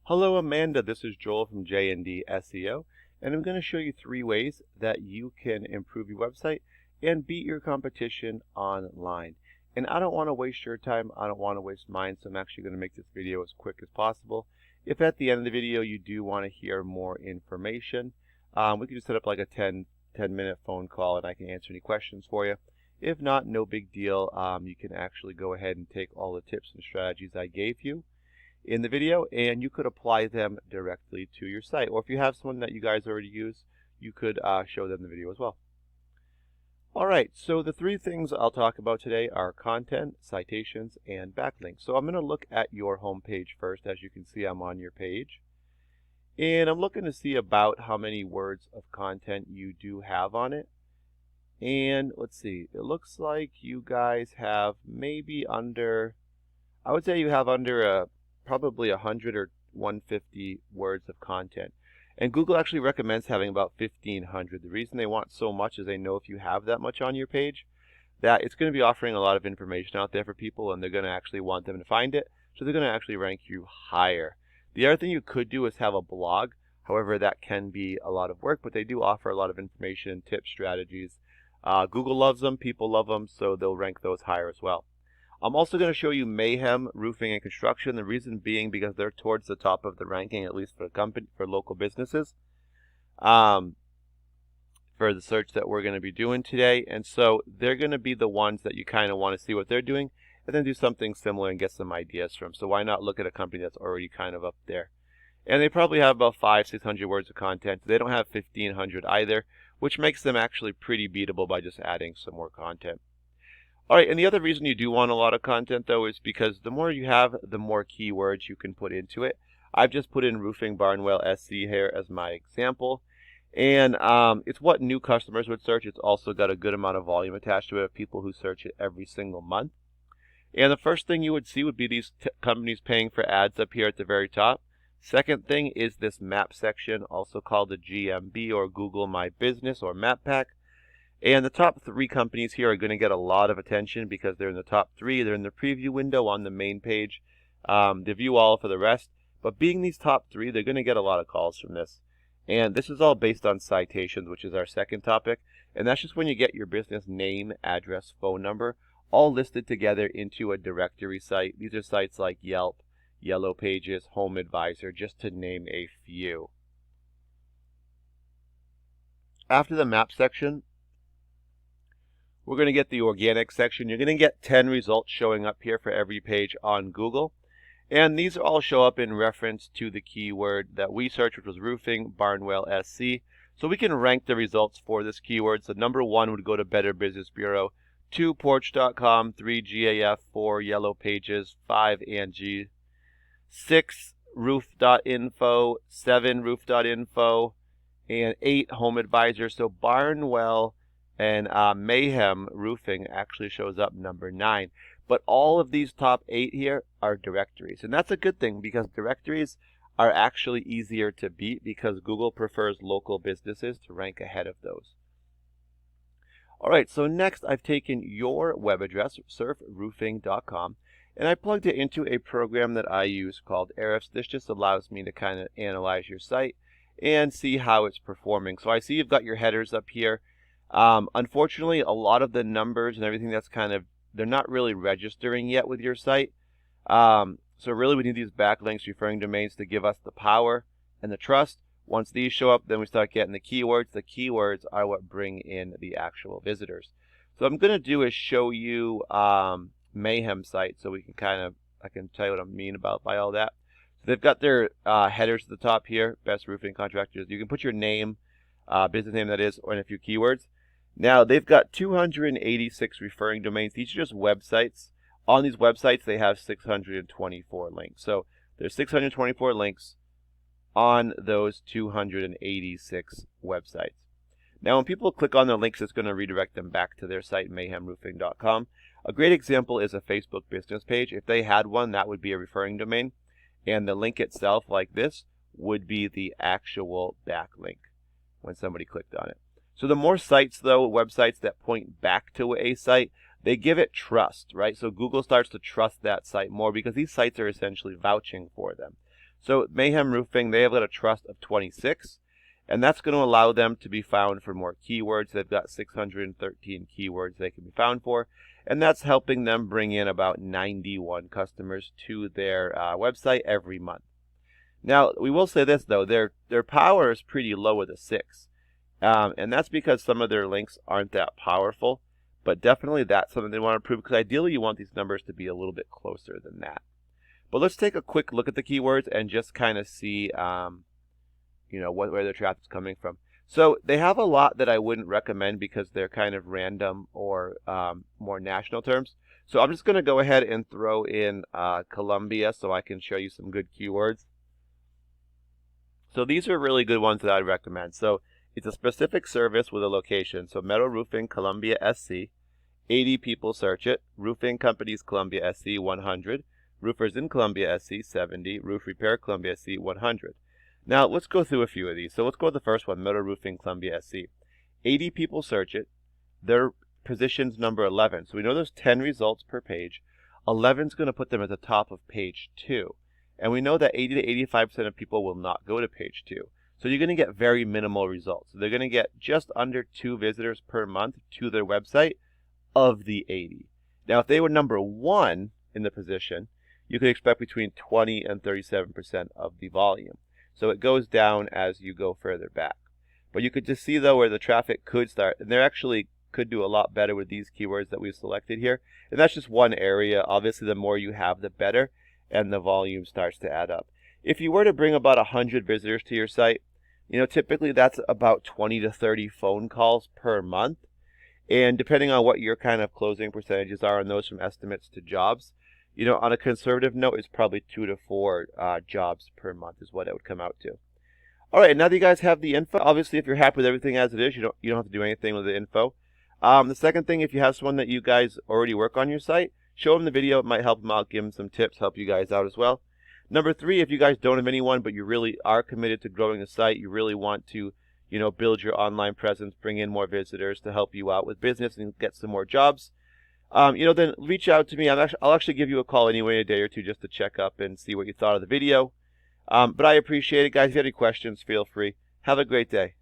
Hello Amanda, this is Joel from JND SEO, and I'm going to show you 3 ways that you can improve your website and beat your competition online. And I don't want to waste your time, I don't want to waste mine, so I'm actually going to make this video as quick as possible. If at the end of the video you do want to hear more information, we can just set up like a 10-minute phone call and I can answer any questions for you. If not, no big deal. You can actually go ahead and take all the tips and strategies I gave you in the video and you could apply them directly to your site. Or if you have someone that you guys already use, you could show them the video as well. Alright, so the 3 things I'll talk about today are content, citations, and backlinks. So I'm going to look at your home page first. As you can see, I'm on your page. And I'm looking to see about how many words of content you do have on it. And let's see, it looks like you guys have maybe under, I would say you have under probably 100 or 150 words of content. And Google actually recommends having about 1,500. The reason they want so much is they know if you have that much on your page, that it's going to be offering a lot of information out there for people and they're going to actually want them to find it. So they're going to actually rank you higher. The other thing you could do is have a blog. However, that can be a lot of work, but they do offer a lot of information, tips, strategies. Google loves them, people love them, so they'll rank those higher as well. I'm also going to show you Mayhem Roofing and Construction. The reason being because they're towards the top of the ranking, at least for local businesses, for the search that we're going to be doing today. And so they're going to be the ones that you kind of want to see what they're doing and then do something similar and get some ideas from. So why not look at a company that's already kind of up there? And they probably have about 500-600 words of content. They don't have 1,500 either, which makes them actually pretty beatable by just adding some more content. Alright, and the other reason you do want a lot of content though is because the more you have, the more keywords you can put into it. I've just put in roofing Barnwell SC here as my example. And it's what new customers would search. It's also got a good amount of volume attached to it of people who search it every single month. And the first thing you would see would be these companies paying for ads up here at the very top. Second thing is this map section, also called the GMB or Google My Business or Map Pack. And the top 3 companies here are going to get a lot of attention because they're in the top 3. They're in the preview window on the main page. They view all for the rest. But being these top 3, they're going to get a lot of calls from this. And this is all based on citations, which is our second topic. And that's just when you get your business name, address, phone number, all listed together into a directory site. These are sites like Yelp, Yellow Pages, Home Advisor, just to name a few. After the map section, we're going to get the organic section. You're going to get 10 results showing up here for every page on Google. And these all show up in reference to the keyword that we searched, which was roofing Barnwell SC. So we can rank the results for this keyword. So number 1 would go to Better Business Bureau, 2 Porch.com, 3 GAF, 4 Yellow Pages, 5 Angie, 6 Roof.info, 7 Roof.info, and 8 Home Advisor. So Barnwell and Mayhem Roofing actually shows up number 9. But all of these top 8 here are directories. And that's a good thing because directories are actually easier to beat because Google prefers local businesses to rank ahead of those. Alright, so next I've taken your web address, surfroofing.com, and I plugged it into a program that I use called Ahrefs. This just allows me to kind of analyze your site and see how it's performing. So I see you've got your headers up here. Unfortunately, a lot of the numbers and everything that's they're not really registering yet with your site. So really we need these backlinks, referring domains to give us the power and the trust. Once these show up, then we start getting the keywords. The keywords are what bring in the actual visitors. So what I'm going to do is show you Mayhem site so we can I can tell you what I mean by all that. So they've got their headers at the top here, best roofing contractors. You can put your name, business name that is, and a few keywords. Now, they've got 286 referring domains. These are just websites. On these websites, they have 624 links. So there's 624 links on those 286 websites. Now, when people click on their links, it's going to redirect them back to their site, mayhemroofing.com. A great example is a Facebook business page. If they had one, that would be a referring domain. And the link itself, like this, would be the actual backlink when somebody clicked on it. So the more sites, though, websites that point back to a site, they give it trust, right? So Google starts to trust that site more because these sites are essentially vouching for them. So Mayhem Roofing, they have got a trust of 26, and that's going to allow them to be found for more keywords. They've got 613 keywords they can be found for, and that's helping them bring in about 91 customers to their website every month. Now, we will say this though, their power is pretty low with a 6, and that's because some of their links aren't that powerful, but definitely that's something they want to improve, because ideally you want these numbers to be a little bit closer than that. But let's take a quick look at the keywords and just kind of see where their traffic's coming from. So they have a lot that I wouldn't recommend because they're kind of random or more national terms. So I'm just going to go ahead and throw in Colombia so I can show you some good keywords. So these are really good ones that I'd recommend. So it's a specific service with a location. So Metal Roofing, Colombia SC, 80 people search it. Roofing Companies, Colombia SC, 100. Roofers in Colombia SC, 70. Roof Repair, Colombia SC, 100. Now let's go through a few of these. So let's go with the first one, Metal Roofing, Colombia SC. 80 people search it. Their position's number 11. So we know there's 10 results per page. 11's going to put them at the top of page 2. And we know that 80 to 85% of people will not go to page 2. So you're going to get very minimal results. So they're going to get just under 2 visitors per month to their website of the 80. Now, if they were number 1 in the position, you could expect between 20 and 37% of the volume. So it goes down as you go further back. But you could just see, though, where the traffic could start. And they actually could do a lot better with these keywords that we've selected here. And that's just one area. Obviously, the more you have, the better. And the volume starts to add up. If you were to bring about 100 visitors to your site, typically that's about 20 to 30 phone calls per month. And depending on what your kind of closing percentages are on those from estimates to jobs, on a conservative note, it's probably 2 to 4 jobs per month is what it would come out to. All right, now that you guys have the info, obviously if you're happy with everything as it is, you don't have to do anything with the info. The second thing, if you have someone that you guys already work on your site, show them the video. It might help them out, give them some tips, help you guys out as well. Number 3, if you guys don't have anyone, but you really are committed to growing the site, you really want to, build your online presence, bring in more visitors to help you out with business and get some more jobs, then reach out to me. I'll actually give you a call anyway in a day or two just to check up and see what you thought of the video. But I appreciate it, guys. If you have any questions, feel free. Have a great day.